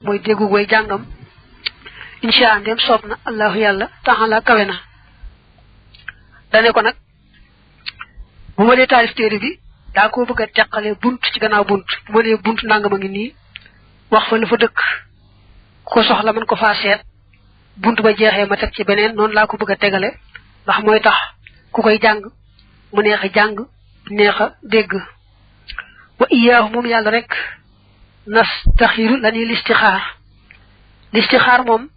mooy déggu way jàngam insha Allah ndem soob na allahu yàlla taala kawe na dane ko nag bu ma dee taalif téere bi daa koo bëgg a teqale bunt ci gannaaw bunt bu ma dee bunt nangam a ngi nii wax fa la fa dëkk ko soxla mën ko faa seet bunt ba jeexee ma teg ci beneen noonu laa ko bëgg a tegale ndax mooy tax ku koy jàng mu neex a jàng neex a dégg wa iyaahu moom yàlla rek nastaxiru lañuy listixaar moom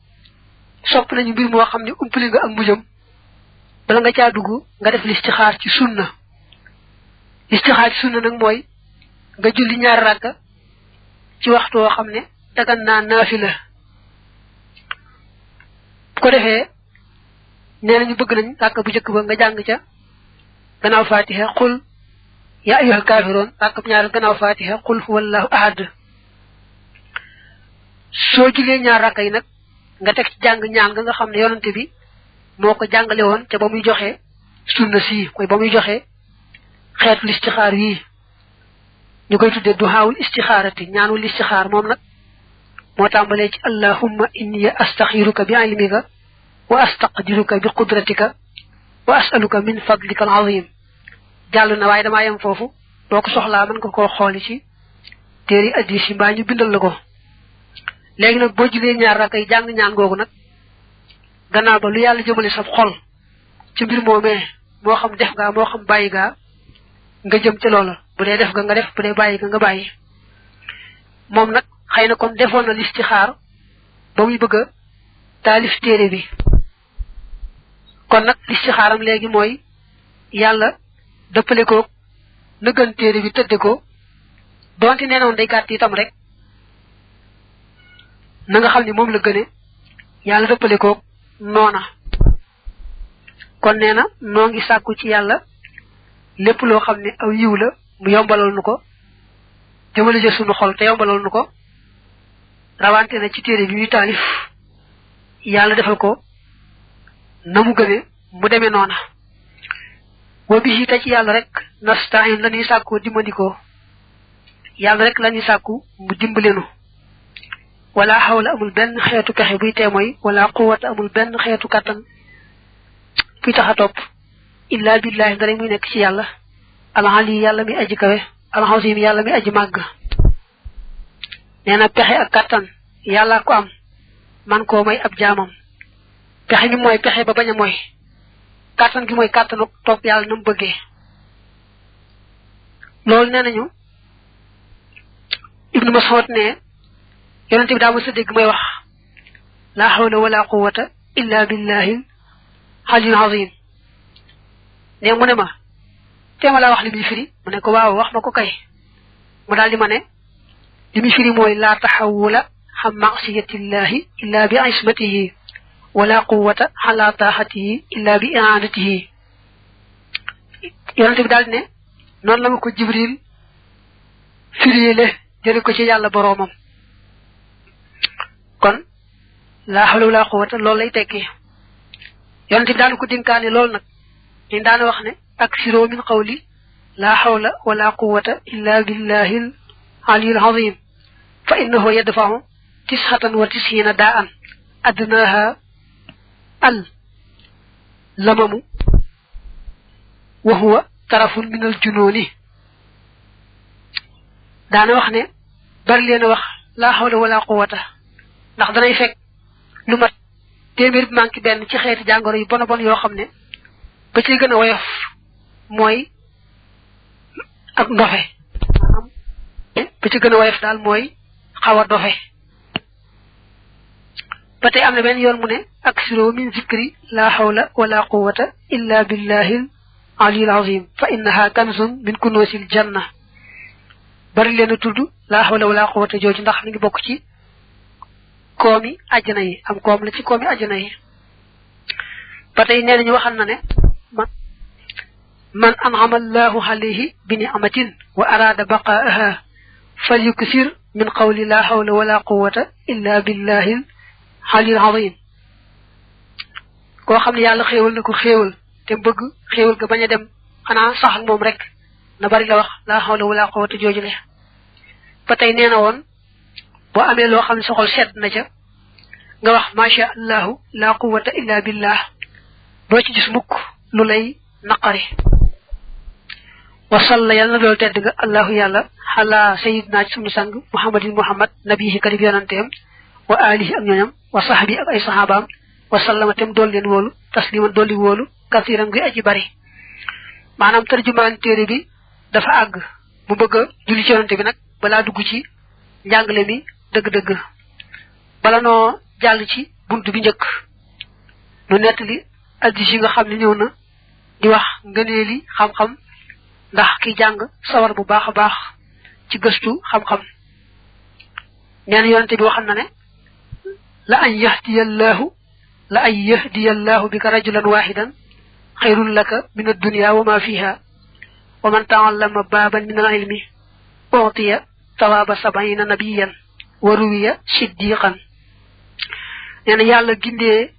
sopp nañu mbir moo xam ne umpali nga ak mujjam bala nga caa dugg nga def listixaar ci sunna nag mooy nga julli ñaari rakka ci waxtu woo xam ne dagan naa naafila bu ko defee nee nañu bëgg nañ rakka bu njëkk ba nga jàng ca gannaaw fatiha qul ya ayyuhal kaafiroon rakka bu ñaareel gannaaw fatiha qul huwallahu ahad soo julee ñaar rakka yi nag nga teg ci jàng ñaan nga xam ne yonante bi moo ko jàngale woon te ba muy joxe sunna si mooy ba muy joxe xeetu listixaar yii ñu koy tuddee duhaawul istixaarati ñaanul listixaar moom nag moo tàmbalee ci allahumma inni astaxiruka bi ilmika wa astaqdiruka bi qudratika wa asaluka min fadlika al azim jàll na waaye damaa yem foofu boo ko soxlaa mën nga koo xooli ci téeri addis yi mbaa ñu bindal la ko léegi nag boo julee ñaar rakkay jàng ñaan googu nag gannaaw ba lu yàlla jëmale sa xol ci mbir moomee moo xam def gaa moo xam bàyyi gaa nga jëm ci loola bu dee def nga def bu dee bàyyi nga bàyyi moom nag xëy na kon defoon na listixaar ba muy bëgg a taalif téere bi kon nag listixaaram léegi mooy yàlla dëppale ko na gën téere bi tëdde ko donte nee noon day gàtt itam rek na nga xam ne moom la gëne yàlla dëppale ko noona kon nee na noo ngi sàkku ci yàlla lépp loo xam ne aw yiw la mu yombalal nu ko jëmale jë sunu xol te yombalal nu ko rawante na ci téere bi ñuy taalif yàlla defal ko na mu gëne mu demee noona wa bi te ci yàlla rek nastain la ñuy sàkkoo dimbandikoo yàlla rek la ñuy sàkku mu dimbalenu wala xawla amul benn xeetu pexe buy teemoy wala quwwata amul benn xeetu kàttan buy tax a topp illa billahi dara muy nekk ci yàlla alali yàlla mi aji kawe alxasim yàlla mi aji màgg nee na pexe ak kàttan yàlla ko am man koo may ab jaamam pexe mi mooy pexe ba bañ a mooy kàttan gi mooy kàttanu topp yàlla na mu bëggee loolu nee nañu ibnu Mas'ud ne yonente bi daa mos a dégg may wax la hawla wala quwwata illa billahi aliyul azim ne mu ne ma teema laa wax li muy firi mu ne ko waaw wax ma ko kay mu daal di ma ne li muy firi mooy la taxawula xam ma'siyatillahi illa bi ismatihi wala quwwata ala taxatihi illa bi i'anatihi yonente bi daal di ne noonu la ma ko jibril firiile jële ko ci yàlla boroomam kon la hawla wala quwwata loolu lay tekki yonente bi daal ko dénkaane loolu nag ñu daan wax ne aksiro min qawli la hawla wala quwwata illa billahi aliyul azim fa innahu yadfa'u 99 da'an adnaha al lamamu wa huwa tarafun min al jununi daana wax ne bari leen wax la hawla wala quwwata ndax danay fekk lu mat téeméer bi manki benn ci xeeti jàngoro yu bon bon yoo xam ne ba ci gën a woyof mooy ak ndofe ba ci gën a woyof daal mooy xaw a dofe ba tey am na benn yoon mu ne aksiro min zikri la hawla wala quwwata illa billahi aliyul azim fa innaha kanzun min kunusil janna bari leen a tudd la hawla wala quwwata jooju ndax mi ngi bokk ci koomi àjjana yi am koom la ci koomi àjjana yi ba tey nee nañu waxal na ne man an'ama allahu alayhi bi ni'matin wa arada baqa'aha falyuksir min qawli la hawla wala quwwata illa billahi aliyul azim koo xam ne yàlla xéewal na ko xéewal te bëgg xéewal ga bañ a dem xanaa sax ak moom rek na bari la wax la hawla wala quwwata jooju le ba tey nee na woon boo amee loo xam ne sa xol sedd na ca nga wax masha allahu la quwwata illa billah doo ci gis mukk lu lay naqari wa salla yàlla na dool tedd nga allahu yàlla xala sayidna ci sunu sang muhammadin muhammad nabihi karib yonanteem wa alihi ak ñooñam wa sahbi ak ay sahabaam wa sallama tem dool leen wóolu tasliman dolli wóolu kasiran gi aji bari maanaam tarjumaan téere bi dafa àgg mu bëgg a julli ci yonante bi nag balaa dugg ci njàngale mi dëgg-dëgg bala noo jàll ci buntu bi njëkk nu nettali addis yi nga xam ne ñëw na di wax ngëneeli xam-xam ndax ki jàng sawar bu baax a baax ci gëstu xam-xam nee na yonante bi waxam na ne la an yahdiyallahu bika rajulan wahidan xayrun laka min ad-dunya wa ma fiha wa man ta'allama baban min al-ilmi utiya tawaba 70 nabiyan wa ruwiya siddiqan nee na yàlla gindee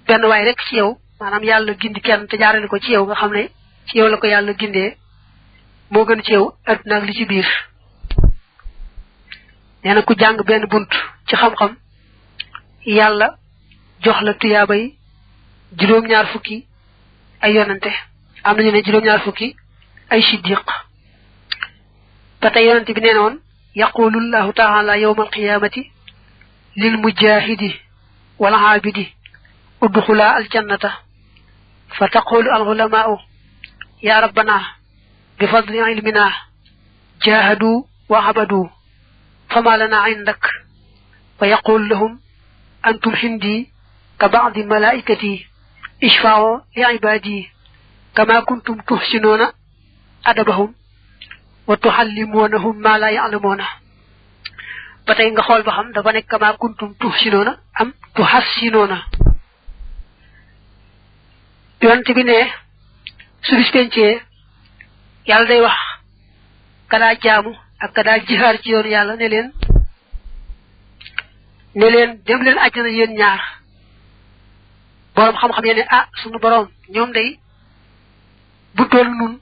benn waay rek ci yow maanaam yàlla gindi kenn te jaarale ko ci yow nga xam ne ci yow la ko yàlla gindee moo gën ci yow adduna ak li ci biir nee na ku jàng benn bunt ci xam-xam yàlla jox la tuyaabay juróom-ñaar fukki ay yonante am nañu ne juróom-ñaar fukki ay siddiq ba tey yonante bi nee na woon yaqulu llahu taala yawma alqiyamati lil mujahidi wal aabidi udxula aljannata fa taqulu al ulamaau ya rabbana bi fadli ilmina jahadu wa abadu fama lana indak fa yaqulu lahum antum hindi ka ba'di malaikati ishfa'u li ibadi kama kuntum tuhsinuna adabahum wa tuhallimunahum ma la ya'lamuna batay nga xol ba xam dafa nek kama kuntum tuhsinuna am tuhassinuna yonte bi ne su bis pencé yalla day wax kada jaamu ak kada jihar ci yoon yalla ne len dem len aljana yeen ñaar borom xam-xam yene sunu borom ñoom day bu tol nun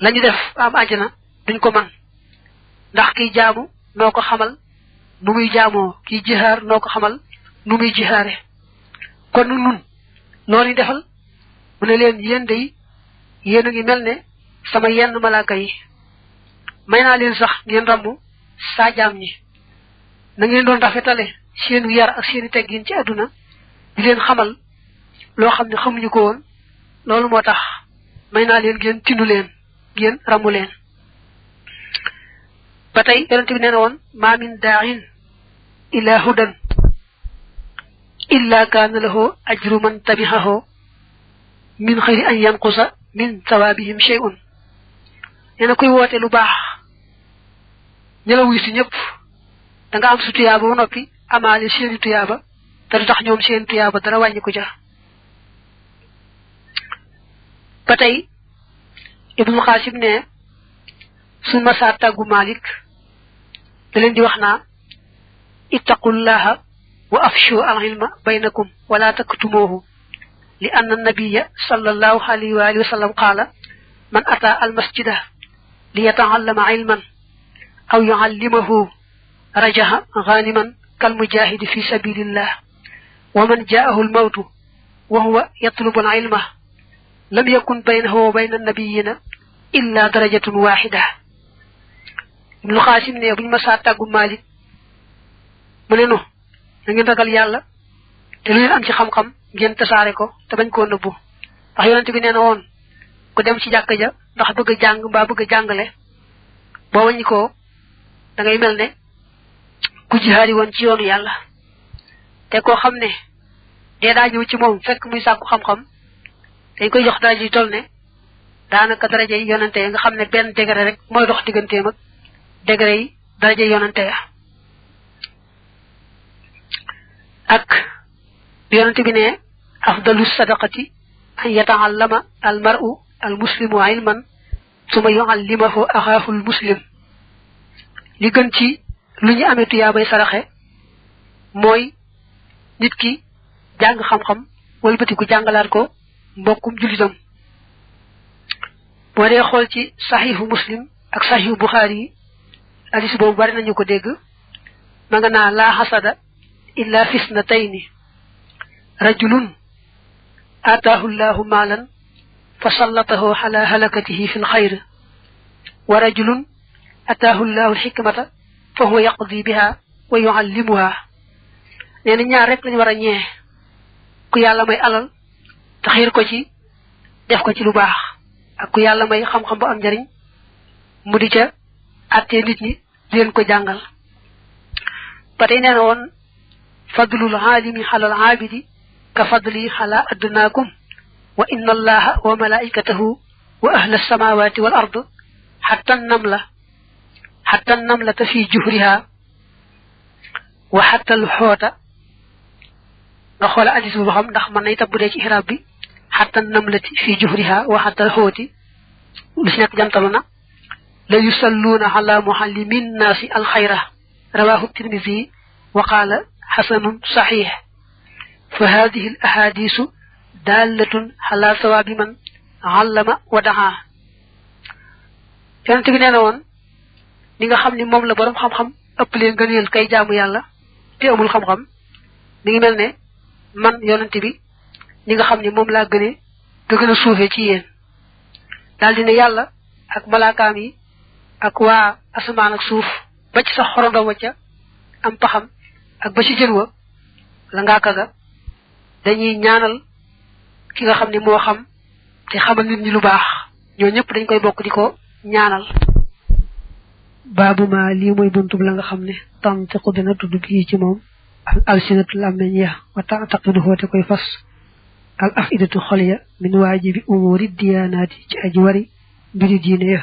lañu def am aljana duñ ko man ndax kiy jaamu noko xamal nu muy jaamoo kiy jihar noko xamal nu muy jihaare kon nun loolu defal mu ne leen yéen day yéen a ngi mel ne sama yenn malaaka yi may naa leen sax ngeen rambu saa jaam ñi na ngeen doon rafetale seenu yar ak seeni teggin ci àdduna di leen xamal loo xam ne xamuñu ko woon loolu moo tax may naa leen ngeen tindu leen ngeen rambu leen ba tey yonente bi nee na woon ma min da'in ila hudan illa kaana lahu ajru man tabi'ahu min xayri an yanqusa min thawabihim shay'un neena koy woote lu baax ñala wuy si ñëpp da nga am su tuyaaba ba noppi amaale seeni tuyaaba te du tax ñoom seen tuyaaba dara wàññi ko ja ba tey ibnu xaasim ne suñ masaa tàggu malik da leen di wax naa ittaqullaha wa afshu al-ilma baynakum wa la taktumuhu li anna an-nabiyya sallallahu alayhi wa alihi wa sallam qala man ata al-masjida li yata'allama ilman aw yu'allimahu rajaha ghaniman kal mujahid fi sabilillah wa man ja'ahu al-maut wa huwa yatlubu al-ilma lam yakun baynahu wa bayna an-nabiyyina illa darajatun wahida ibn qasim ne buñ ma sa taggu malik mu ne no da ngeen ragal yàlla te lu ngeen am ci xam-xam ngeen tasaare ko te bañ koo nëbbu ndax yonente bi nee na woon ku dem ci jàkka ja ndax bëgg a jàng mbaa bëgg a jàngale boo waññi ko da ngay mel ne ku jihaari woon ci yoonu yàlla te koo xam ne dee daa ñëw ci moom fekk muy sàkku xam-xam dañ koy jox daraja yi toll ne daanaka daraja yi yonente nga xam ne benn degré rek mooy dox digganteem ak degré yi daraja yi yonente ya ak yonente bi ne afdalu sadaqati an yata'allama al mar'u al muslimu ilman thumma yu'allimahu akhahu al muslim li gën ci lu ñu amé tuyaabay saraxé moy nit ki jàng xam-xam wala bëti ku jàngalaat ko mbokkum julitam bo dé xol ci sahihu muslim ak sahihu bukhari hadis boobu bari nañu ko dégg ma nga naa laa xasada illa fisnatayni rajulun ataahu llahu maalan fa sallatahu ala halakatihi fi lxayr wa rajulun ataahu llahu lxikmata fa huwa yaqdi biha wa yuallimuha nee na ñaar rek lañu war a ñee ku yàlla may alal te xiir ko ci def ko ci lu baax ak ku yàlla may xam-xam bu am njariñ mu di ca attee nit ñi di leen ko jàngal ba tey nee na woon fadlul aalimi xalal aabidi ka fadli xala adnaakum wa inna allaha wa malaikatahu wa ahla alsamawati wal ard xatta namlata fi juhriha wa xatta al xoota nga xoola addis bu xam ndax mën na itam bu dee ci iraab bi xatta namlati fi juhriha wa xatta al xooti lu si nekk jantalu na la yusalluuna ala muallimin naasi alxayra rawahu tirmisi wa qaala xasanun saxiix fa hadihi al ahadisu dallatun ala sawaabi man allama wa daxaa yonent bi nee na woon li nga xam ni moom la borom xam-xam ëpp leen gëneel kay jaamu yàlla te amul xam-xam mi ngi mel ne man yonent bi li nga xam ni moom laa gënee nga gën a suufee ci yéen daal di ne yàlla ak malaakaam yi ak waa asamaan ak suuf ba ci sax xorondom wa ca am paxam ak ba ci jën wa la ngaa kaga dañuy ñaanal ki nga xam ne moo xam te xamal nit ñi lu baax ñoo ñëpp dañ koy bokk di ko ñaanal baabu ma lii mooy buntub la nga xam ne tantiqu dina tudd bii ci moom al alsinatu làmmeñ ya wa taqidu xoote koy fas al afidatu xol ya min waajibi umuri diyaanaati ci aji wari mbiri diine ya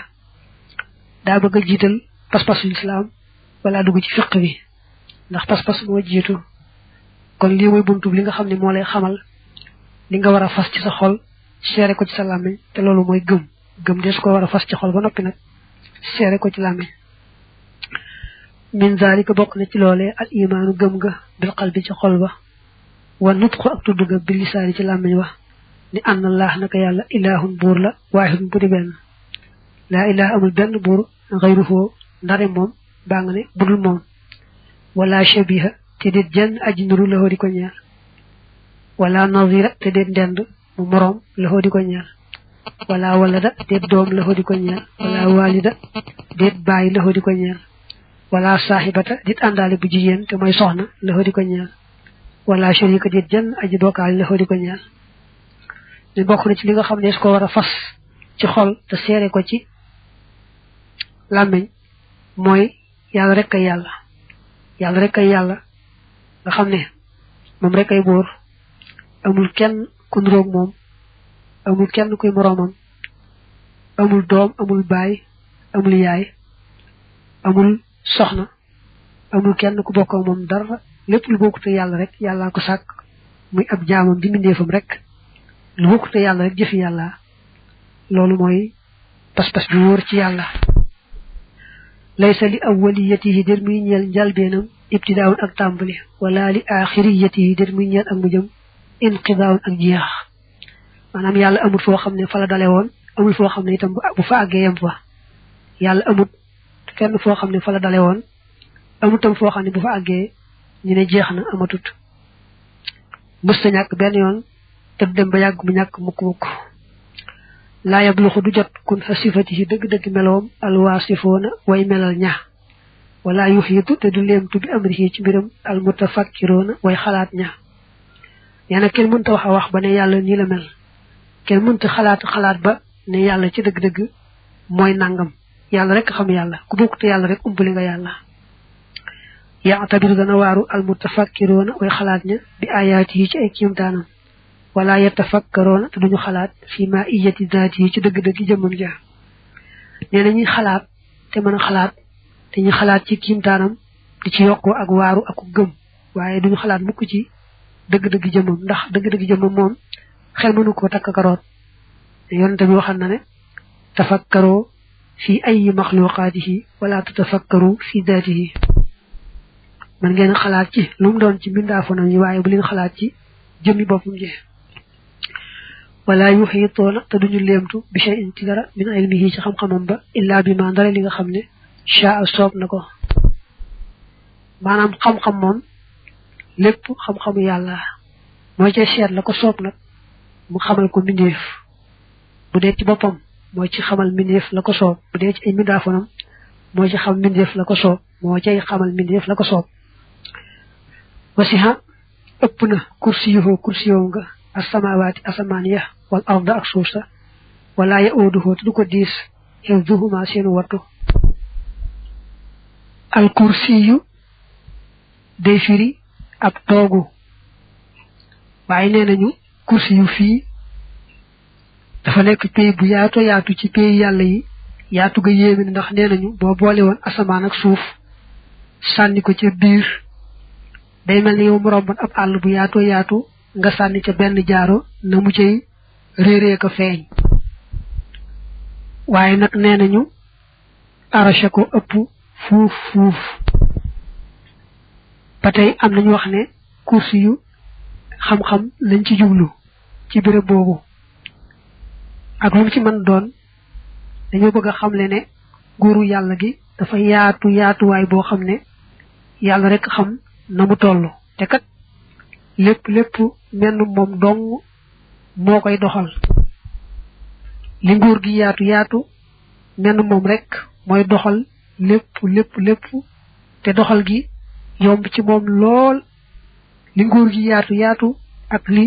daa bëgg a jiital pas-pasu lislaam wala dugg ci fiq bi ndax pas-pas moo jiitu kon lii mooy buntub li nga xam ne moo lay xamal li nga war a fas ci sa xol seere ko ci sa làmmiñ te loolu mooy gëm des ko war a fas ci xol ba noppi nag seere ko ci làmmiñ min zalika bokk na ci loolee al imaanu gëm ga bil qalbi ci xol ba wa nutqu ak tudd ga bil lisaani ci làmmiñ wa ni anna allah naka yàlla ilahun buur la waahidun bu di benn laa ilaha amul benn buur xayruhu ndare moom baa nga ne budul moom wala shabiha te déet jenn aji nuru la di ko ñaar wala nazira te déet ndend mu moroom la di ko ñaar wala walada déet doom la di ko ñaar wala walida déet bàyyi la di ko ñaar wala saaxibata déet àndaale bu jigéen te mooy soxna la di ko ñaar wala sharika déet jenn aji bokkaale la di ko ñaar ñu bokk na ci li nga xam ne su ko war a fas ci xol te seere ko ci làmmiñ mooy yàlla rek ay yàlla nga xam ne moom rek ay buur amul kenn ku nuroog moom amul kenn kuy moroomam amul doom amul baay amul yaay amul soxna amul kenn ku bokk ak moom dara lépp lu bokkute yàlla rek yàllaa ko sàkk muy ab jaamam di mbindeefam rek lu bokkute yàlla rek jëfi yàlla loolu mooy pas-pas bi wóor ci yàlla laysa li awwaliyatihi dér muy ñeel njalbeenam ibtidaawun ak tàmbali wala li axiriyatihi dér muy ñeel ak mujjam inqidaawun ak jeex maanaam yàlla amul foo xam ne fa la dale woon amul foo xam ne itam bu fa àggee yem fa yàlla amut fenn foo xam ne fa la dale woon amul tam foo xam ne bu fa àggee ñu ne jeex na amatut mës ta ñàkk benn yoon te du dem ba yàgg mu ñàkk mukk laa yabluxu du jot kun fa sifatihi dëgg-dëgg meloom alwaasifoona way melal ña wala yuxiitu te du leemtu bi amrihi ci mbiram almutafakkiroona way xalaat ña nee na kenn mënta wax ba ne yàlla nii la mel kenn mënta xalaat ba ne yàlla ci dëgg-dëgg mooy nangam yàlla rek xam yàlla ku bokkute yàlla rek umpali nga yàlla yaatabiru dana waaru almutafakkiroona way xalaat ña bi ayaati yi ci ay kiimtaanam wala yatafakkaroona te duñu xalaat fi ma iyati zaati yi ci dëgg-dëgg jëmmam ja nee na ñuy xalaat te mën a xalaat te ñu xalaat ci kiimtaanam di ci yokkoo ak waaru ak gëm waaye duñu xalaat mukk ci dëgg-dëgg jëmmam ndax dëgg-dëgg jëmmam moom xel mënu koo takk karoot yonente bi waxal na ne tafakkaroo fi ay maxluqaatihi wala tatafakkaru fi daatihi man ngeen xalaat ci lu mu doon ci mbindaafonam yi waaye bu leen xalaat ci jëmmi boppam ji wala yuxiitoona te duñu leemtu bi shay'in ci dara min ilmihi ci xam-xamam ba illa bi ma ndara li nga xam ne sha soob na ko maanaam xam-xam moom lépp xam-xamu yàlla mooy ca seet la ko soob nag mu xamal ko mbindeef bu dee ci boppam mooy ci xamal mbindeef la ko soob bu dee ci ay mbindaafonam mooy ci xam mbindeef la ko soob moo cay xamal mbindeef la ko soob wasiha ëpp na kursiyuhu nga as-samaawaati asamaan ya wal arda ak suuf sa wala ya'uduhu du ko diis hifzuhuma seenu wattu al kursiyu day firi ab toogu waaye nee nañu kursiyu fii dafa nekk pays bu yaatu ci pays yàlla yi yaatu ga yéeme ndax nee nañu boo boole woon asamaan ak suuf sànni ko ca biir day mel ni yow mu romboon ab àll bu yaatu nga sànni ca benn jaaro na mu cay réeree ko feeñ waaye nag nee nañu arasha ko ëpp fuuf ba tey am nañu wax ne kursi yu xam-xam lañ ci jublu ci béréb boobu ak lu mu ci mën doon dañoo bëgg a xamle ne nguuru yàlla gi dafa yaatuwaay boo xam ne yàlla rek xam na mu toll te kat lépp menn moom dong moo koy doxal li nguur gi yaatu menn moom rek mooy doxal lépp te doxal gi yomb ci moom lool li nguur gi yaatu ak li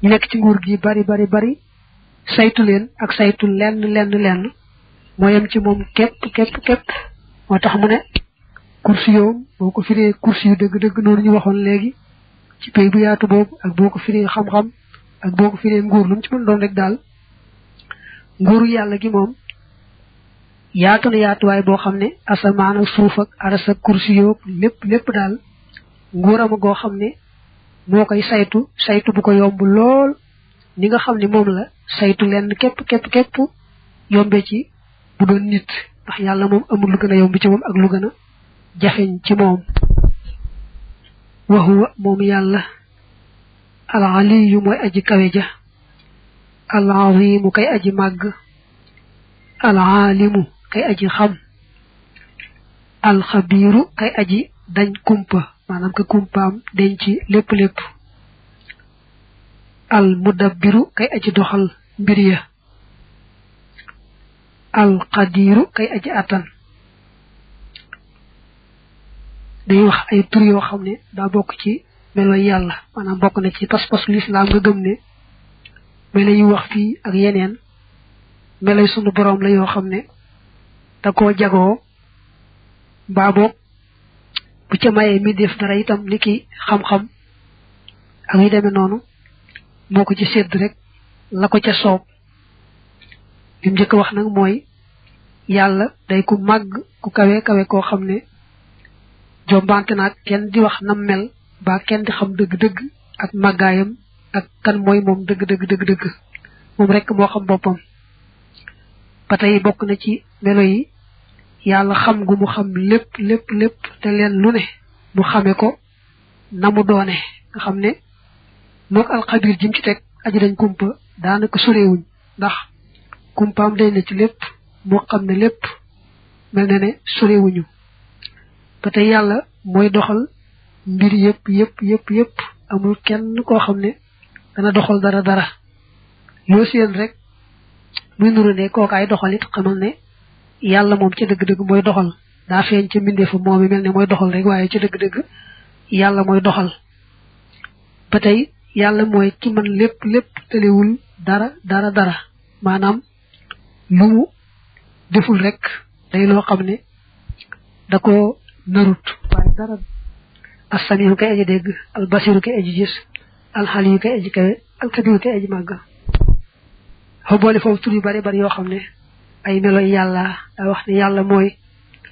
ñu nekk ci nguur gi bari saytu leen ak saytu lenn moo yem ci moom képp moo tax mu ne kursi yoom boo ko firee kursi yu dëgg noonu ñu waxoon léegi ci pays bu yaatu boobu ak boo ko firee xam-xam ak boo ko firee nguur lu mu ci mën doon rek daal nguuru yàlla gi moom yaatu na yaatuwaay boo xam ne asamaan ak suuf ak aras ak kursi yoom lépp daal nguurama goo xam ne moo koy saytu bu ko yomb lool ni nga xam ne moom la saytu lenn képp yombe ci bu doon nit ndax yàlla moom amul lu gën a yomb ci moom ak lu gën a jafeñ ci moom wa huwa moom yàlla al aliyu mooy aji kawe ja al azimu kay aji màgg al alimu kay aji xam al xabiru kay aji dañ kumpa maanaam ka kumpaam dañ ci lépp al mudabbiru kay aji doxal mbir ya al qadiru kay aji attan dañuy wax ay tur yoo xam ne daa bokk ci melo yàlla maanaam bokk na ci pas-pasu lislaam nga gëm ne melo yu wax fii ak yeneen melo sunu boroom la yoo xam ne da koo jagoo mbaa boog bu ca mayee mi def dara itam ni ki xam-xam ak yu demee noonu moo ko ci sédd rek la ko ca soob li mu njëkk wax nag mooy yàlla day ku màgg ku kawe koo xam ne jombante naag kenn di wax nam mel ba kenn di xam dëgg-dëgg ak màggaayam ak kan mooy moom dëgg moom rek moo xam boppam ba tey bokk na ci melo yi yàlla xam gu mu xam lépp te leen lu ne mu xame ko na mu doone nga xam ne mook alxabir jim ci teg aji dañ kumpa daanaka sorewuñ ndax kumpaam day na ci lépp moo xam ne lépp mel na ne sorewuñu ba tey yàlla mooy doxal mbir yëpp amul kenn koo xam ne dana doxal dara loo seen rek muy nuru ne kookaay doxal it xamal ne yàlla moom ca dëgg-dëgg mooy doxal daa feeñ ca mbindeefu moom mel ne mooy doxal rek waaye ca dëgg-dëgg yàlla mooy doxal ba tey yàlla mooy ki man lépp tëlewul dara maanaam lu mu deful rek day loo xam ne da ko narut waaye dara as-samiu kay aji dégg al basiru kay aji gis al xaliyu kay aji kawe al kabiru kay aji màgg xaw boole foofu tur yu bari yoo xam ne ay melo yàlla daa wax ne yàlla mooy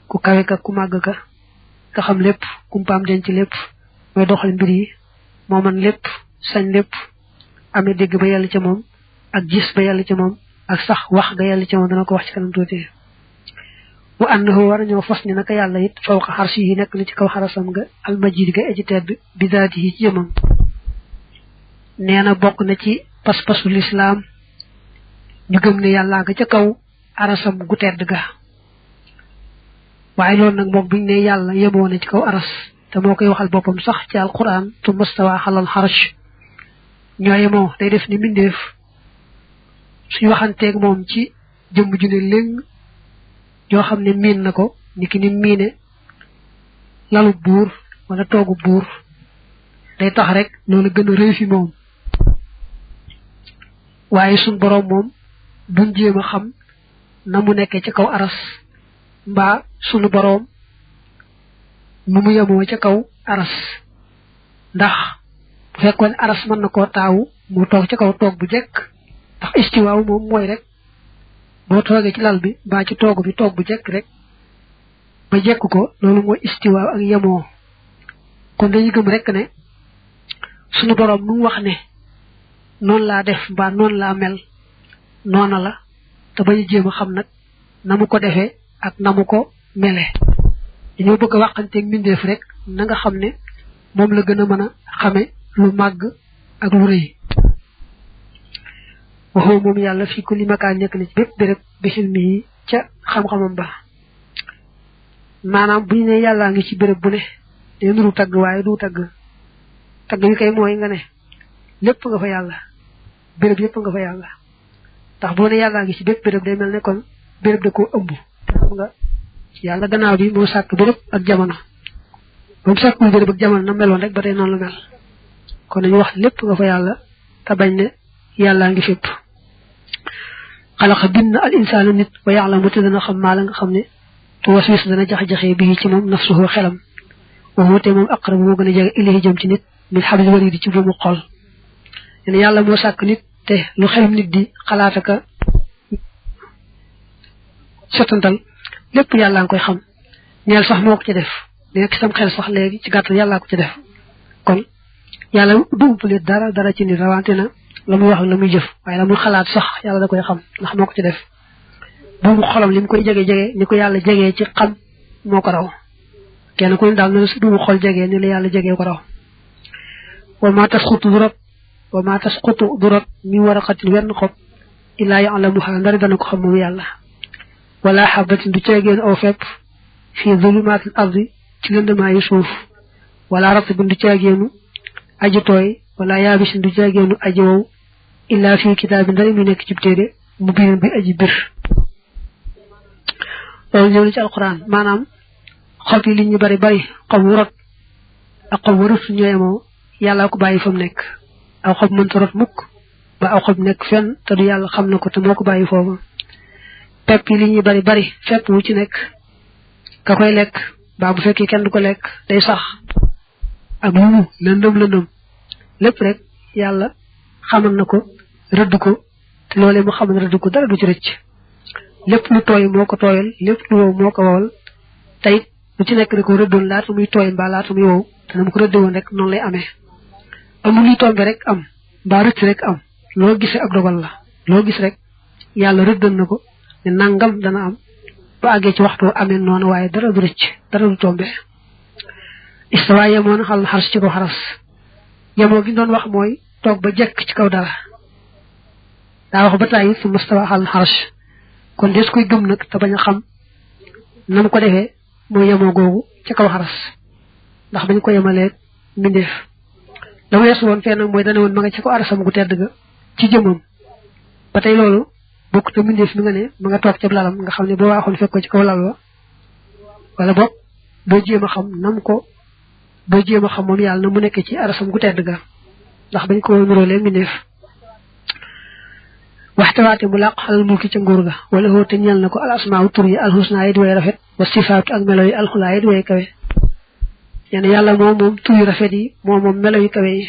ku kawe ka ku màgg ka nga xam lépp kumpaam denc lépp mooy doxal mbir yi moo man lépp sañ lépp amee dégg ba yàlla ca moom ak gis ba yàlla ca moom ak sax wax ga yàlla ca moom dana ko wax ci kanam tuuti wa annahu war nañoo fas ni naka yàlla it fawqa xarsi yi nekk na ci kaw xarasam nga almajid ga aji tedd bi daati yi ci jëmam nee na bokk na ci pas-pasu lislaam ñu gëm ne yàllaa nga ca kaw arasam gu tedd ga waaye loolu nag moom buñ ne yàlla yemoo na ci kaw aras te moo koy waxal boppam sax ci alquran tu mastawa xalal xarash ñoo yemoo day def ni mbindeef suñu waxanteeg moom ci jëmm ju ne léng yoo xam ne miin na ko niki ni miine lalu buur wala toogu buur day tax rek loolu gën a rëy fi moom waaye suñ boroom moom duñ jéem a xam na mu nekkee ci kaw aras mbaa sunu boroom nu mu yemoo ca kaw aras ndax bu fekkoon aras mën na koo taawu mu toog ca kaw toog bu jekk ndax istiwaaw moom mooy rek boo toogee ci lal bi mbaa ci toog bi toog bu jekk rek ba jekk ko loolu mooy istiwaaw ak yemoo kon dañuy gëm rek ne sunu boroom nu mu wax ne noonu laa def mbaa noonu laa mel noona la te bañu jéem a xam nag na mu ko defee ak na mu ko mele dañoo bëgg a waxanteeg mbindeef rek na nga xam ne moom la gën a mën a xame lu màgg ak lu rëy waxoo moom yàlla fii ku li makaan nekk na ci bépp béréb bi xilmi yi ca xam-xamam ba maanaam bu ñu ne yàllaa ngi ci béréb bu ne day nuru tagg waaye du tagg wi kay mooy nga ne lépp nga fa yàlla béréb yépp nga fa yàlla ndax boo ne yàllaa ngi ci bépp béréb day mel ne kon béréb da koo ëmb xam nga yàlla gannaaw bi moo sàkk béréb ak jamono ba mu sàkkul béréb ak jamono na meloon rek ba tey noonu la mel kon dañu wax lépp nga fa yàlla te bañ ne yàllaa ngi fépp xalaqa bind al insaana nit wa ya'lamu te dana xam maa la nga xam ne tu waswis dana jax-jaxee bii ci moom nafsuhu xelam wa te moom aqrab moo gën a jege ilayhi jëm ci nit min hablil warid ci buumu xol leen yàlla moo sàkk nit te lu xelum nit di xalaataka setantal lépp yàllaa nga koy xam ñeel sax moo ko ci def nekk sam xel sax léegi ci gàttal yàllaa ko ci def kon yàlla du umpale dara ci nit rawante na la muy wax ak la muy jëf waaye la muy xalaat sax yàlla da koy xam ndax moo ko ci def buumu xolam li mu koy jege ni ko yàlla jegee ci xam moo ko raw kenn ku ne daal na si buumu xol jegee ni la yàlla jegee ko raw wa ma tasqutu du rot min waraqatin wenn xob illaa ya'lamuha ndari dana ko xam moom yàlla wala xabatin du ceegeen aw fepp fii zulumaatil ardi ci lëndamaayu suuf wala ratbin du ceegeenu aji tooy wala yaabisin du ceegeenu aji wow illaa fii kitaabin ndari muy nekk ci téere mu biir bi aji bir loolu ñëw na ci alquran maanaam xob yi li ñu bari xob wu rot ak xob wu rot ñooyemoo yàllaa ko bàyyi fa mu nekk aw xob mënta rot mukk ba aw xob nekk fenn te du yàlla xam na ko te moo ko bàyyi foofu pepp yi li ñuy bari fepp wu ci nekk ka koy lekk ba bu fekkee kenn du ko lekk day sax ak lu lëndëm lépp rek yàlla xamal na ko rëdd ko te loolee mu xamal rëdd ko dara du ci rëcc lépp lu tooy moo ko tooyal lépp lu wow moo ko wowal tey lu ci nekk da ko rëddoon laata muy tooy mbaa laata muy wow te na mu ko rëdde woon rek noonu lay amee amul luy tombe rek am mbaa rëcc rek am loo gis ak dogal la loo gis rek yàlla rëddal na ko ne nangam dana am ba àggee ci waxtu amee noonu waaye dara du rëcc dara du tombe istawa yemoon xal xaras ci ko xaras yemoo gi doon wax mooy toog ba jekk ci kaw dara daa wax ba tàyyi su mastawa xal xaras kon des koy gëm nag te bañ a xam na mu ko defee mooy yemoo googu ci kaw xaras ndax bañ ko yemalee mbindeef la weesu woon fee nag mooy dana woon ma nga ci ko arasam gu tedd ga ci jëmam ba tey loolu bokk te mbindeef mi nga ne ma nga toog ca lalam nga xam ne boo waaxoon fekk ko ci kaw lal wa wala boog boo jéem a xam moom yàlla na mu nekk ci arasam gu tedd ga ndax bañ ko nuróolee mbindeef waxtawaate mu làq xalal mulki ca nguur ga wala hoo te ñeel na ko al asmaaw tur yi alxusnaa yi di way rafet wa sifaatu ak melo yi alxulaa yi di way kawe yéen yàlla moom tur yu rafet yi moom melo yu kawe yi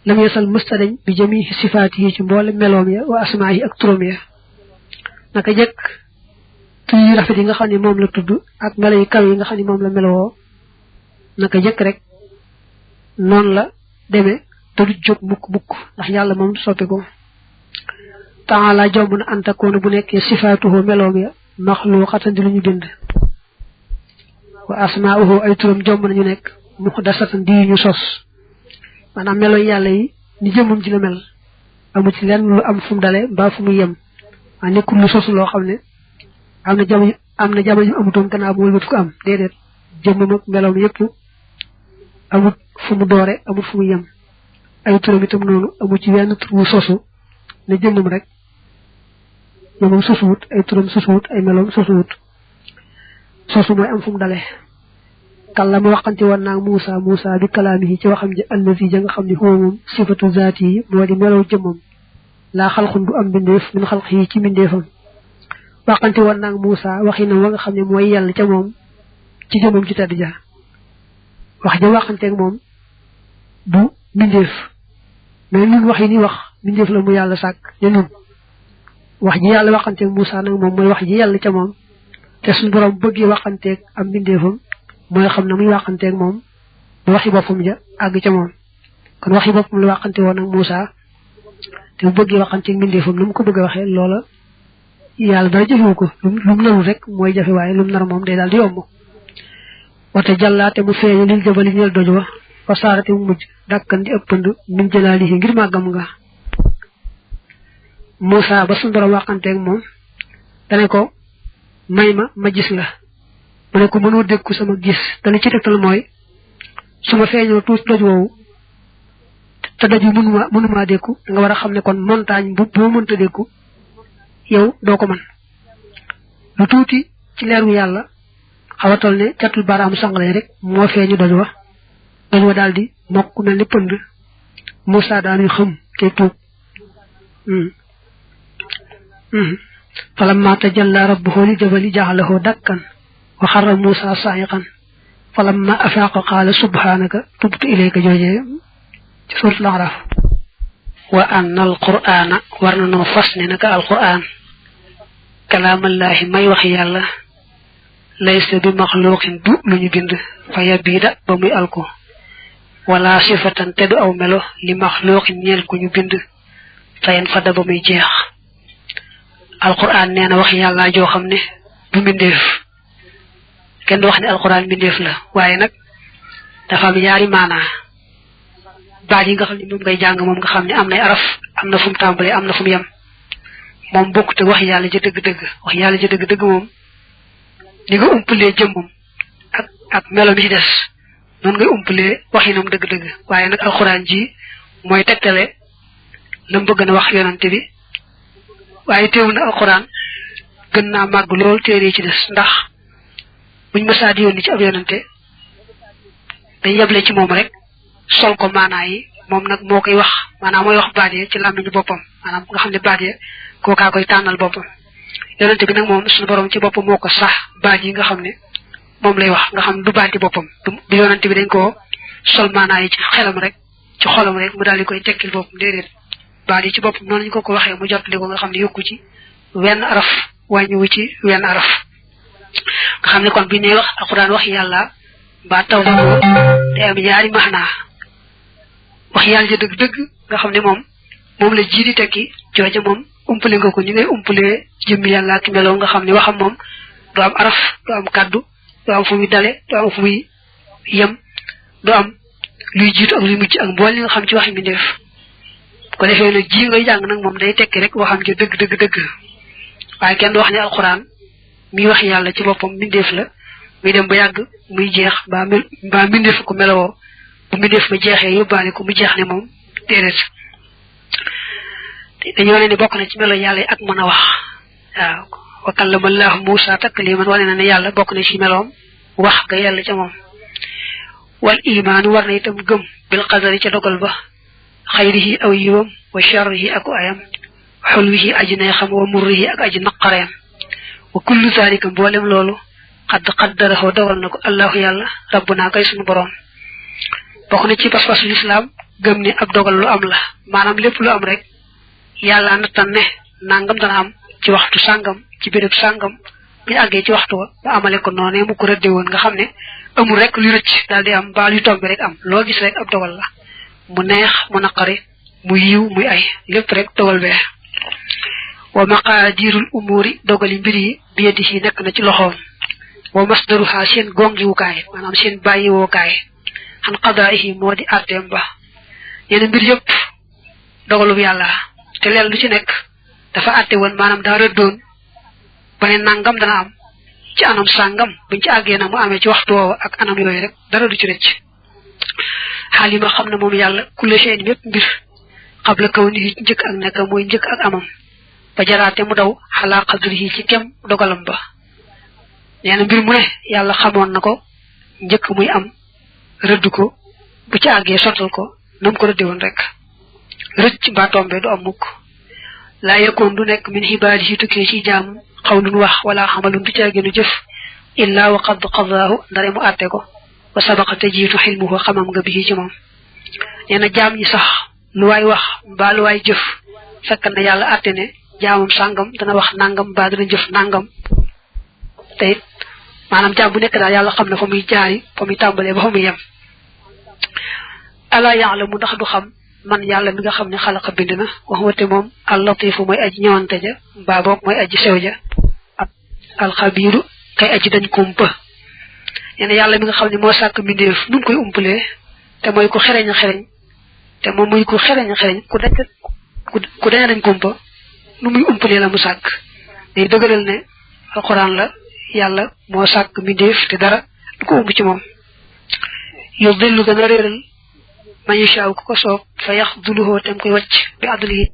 lam yesal mësta dañ bi jëmi sifaat yi ci mboole meloom ya wa asmaa yi ak turam ya naka jëkk tur yu rafet yi nga xam ne moom la tudd ak melo yu kawe yi nga xam ne moom la melowoo naka jëkk rek noonu la demee te du jóg mukk ndax yàlla moom soppi ko taala jomb na antakoona bu nekkee sifaatuhu meloom ya maxluuqatan di lu ñu bind wa asmaa'uhu ay turam jomb nañu nekk muxdasatan di ñu sos maanaam melo yàlla yi ni jëmmam ji la mel amu ci lenn lu am fu mu dale mbaa fu mu yem nekkul lu sosu loo xam ne am na am na jamono ñu amutoon gannaaw bu wëlbati ko am déedéet jëmmam ak meloom yépp amut fu mu doore amut fu mu yem ay turam itam noonu amut ci wenn tur wu sosu ne jëmmam rek jëmmam sosuwut ay turam sosuwut ay meloom sosuwut sosu mooy am fu mu dale kàllama waxante woon naag Muusa bi kalaamihi ci waxam ji allazi ja nga xam ne huwa moom sifatu zaati yi moo di melow jëmmam laa xalxun du am mbindeef min xalq yi ci mbindeefam waxante woon naag Muusa waxinam wa nga xam ne mooy yàlla ca moom ci jëmmam ci tedd ja wax ja waxanteeg moom du mbindeef mais ñun wax yi ni wax mbindeef la mu yàlla sàkk ne nun wax ji yàlla waxanteeg Muusa nag moom mooy wax ji yàlla ca moom te suñu borom bëggee waxanteeg am mbindeefam mooy xam ne muy waxanteeg moom ba waxi boppam ja àgg ca moom kon waxi boppam la waxante woon ak Muusa te bu bëggee waxanteeg mbindeefam lu mu ko bëgg a waxee loola yàlla dara jëfewu ko lu mu narul rek mooy jafe waaye lu mu nar moom day daal di yomb wate jàllaate mu feeñu lil jabali ñeel doj wa fa saarate mu mujj dàkkan di ëppand min jëlaalihi ngir màggam nga Muusa ba suñu borom waxanteeg moom dane ko may ma gis la mu ne ko mënoo dékku sama gis dana ci tegtal mooy su ma feeñoo tuuti doj woowu te doj wi mënumaa dékku da nga war a xam ne kon montagne boo mënta dékku yow doo ko mën lu tuuti ci leeru yàlla xaw a toll ne catul baaraamu sangale rek moo feeñu doj wa daal di mokk mel ni pënd Muusa daanuy xam te tuub falamma tajalla rabbuhu li jabali ja'alahu dakkan wa xarra Muusa sa'iqan falamma afaaqa qaala subhaanaka tubtu ilayka joojee ci suuratul A'raaf wa anna alqur'aana war na noo fas ne naka alqur'aan kalaamallaahi may wax yàlla laysa bi maxluuqin du lu ñu bind fa yabiida ba muy alko wala sifatan te du aw melo li maxluuqin ñeel ku ñu bind fayen fada ba muy jeex alqur'aan nee na wax yàlla joo xam ne du mbindeef kenn du wax ne alqur'aan mbindeef la waaye nag dafa am yaari maanaa baat yi nga xam ne moom ngay jàng moom nga xam ne am nay araf am na fu mu tàmbalee am na fu mu yem moom bokkut ak wax yàlla ja dëgg-dëgg wax yàlla ja dëgg-dëgg moom ni nga umpalee jëmmam ak melo mi ci des noonu ngay umpalee waxinam dëgg-dëgg waaye nag alxuraan ji mooy tegtale la mu bëgg na wax yonante bi waaye teewul na alxuraan gën naa màgg lool téere ci des ndax buñ mësaa di yónni ci ab yonante dañ yeble ci moom rek sol ko maanaa yi moom nag moo koy wax maanaam mooy wax baat yi ci làmmiñu boppam maanaam nga xam ne baat yi kookaa koy tànnal boppam yonente bi nag moom suñu borom ci boppam moo ko sax baat yi nga xam ne moom lay wax nga xam ne du baati boppam du yonente bi dañ koo sol maanaa yi ci xelam rek ci xolam rek mu daal di koy tekkil boppam déedéet baat yi ci boppam noonu ñu ko waxee mu jotali ko nga xam ne yokku ci wenn araf wàññiwu ci wenn araf nga xam ne kon bi ne wax alxuraan wax yàlla ba taw ko day am ñaari maanaa wax yàlla ja dëgg-dëgg nga xam ne moom la ji di tekki jooja moom umpale nga ko ñu ngay umpalee jëmmi yàlla ak meloo nga xam ne waxam moom du am araf du am kaddu du am fu muy dale du am fu muy yem du am luy jiitu ak luy mujj ak mbool li nga xam ci waxi mbindeef ko defee nag ji ngay jàng nag moom day tekki rek waxam ja dëgg waaye kenn du wax ne alxuraan mi wax yàlla ci boppam mbindeef la muy dem ba yàgg muy jeex mbaa mbindeef ko melowoo bu mbindeef ma jeexee yóbbaale ko mu jeex ne moom déedéet dañoo ne ni bokk na ci melo yàlla yi ak mën a wax waaw wa kallama Allaahu Muusaa takliiman wane na ne yàlla bokk na ci meloom wax ga yàlla ca moom wal imaanu war na itam gëm bil qadari ca dogal ba xayrihi aw yiwam wa sharrihi ak ayam xulwihi aji neexam wa murrihi ak aji naqareem wa kullu zalika mboolem loolu xadd qaddarahu dogal na ko allahu yàlla rabbuna kay sunu borom bokk na ci pas-pasu lislaam gëm ne ab dogal lu am la maanaam lépp lu am rek yàlla nattan ne nangam dana am ci waxtu sàngam ci béréb sàngam bu ñu àggee ci waxtu wa ba amale ko noonee mu ko rëdde woon nga xam ne amul rek lu rëcc daal di am ba lu tombe rek am loo gis rek ab dogal la mu neex mu naqari mu yiw muy ay lépp rek dogal bee wa maqaadirul umuri dogali mbir yi bi yadihi nekk na ci loxoom wa masdaruha seen gongiwukaay maanaam seen bàyyiwookaay xan qadaa'ihi moo di arteem ba yeneen mbir yëpp dogalub yàlla te leen lu ci nekk dafa àtte woon maanaam daa rëddoon ba ne nangam dana am ci anam sàngam buñ ci àggee nag mu amee ci waxtu woowa ak anam yooyu rek dara du ci rëcc xaalima xam ne moom yàlla kulle seen mépp mbir xabla kaw ni njëkk ak nekk mooy njëkk ak amam ba jaraate mu daw xalaa xadri yi ci kem dogalam ba nee na mbir mu ne yàlla xamoon na ko njëkk muy am rëdd ko bu ci àggee sottal ko nam ko rëdde woon rek rëcc mbaa tombe du am mukk laa yekkoon du nekk min xibaadi yi tukkee ci jaam xawlun wax wala xamalun du ci àggeenu jëf illaa wa qad qadaahu ndare mu àtte ko wa sabaqa te jiitu xilmuhu xamam nga bi ci moom nee na jaam ñi sax lu waay wax mbaa lu waay jëf fekk na yàlla àtte ne jaamam sàngam dana wax nangam mbaa dana jëf nangam te it maanaam jaam bu nekk daal yàlla xam na fa muy jaari fa muy tàmbalee ba fa muy yem ala yaalamu ndax du xam man yàlla mi nga xam ne xalaqa bind na wax wate moom al latifu mooy aji ñëwante ja mbaa boog mooy aji sew ja alxabiiru kay aji dañ kumpa nee na yàlla mi nga xam ne moo sàkk mbindeef nun koy umpalee te mooy ku xereñ a xereñ te moom muy ku xereñ a xereñ ku daña dañ kumpa nu muy umpalee la mu sàkk day dëgëral ne alxuraan la yàlla moo sàkk mbindeef te dara du ko umb ci moom yow dellu gën a réeral man yashaaw ku ko soob fa yax duluhoo tem koy wàcc bi adlihi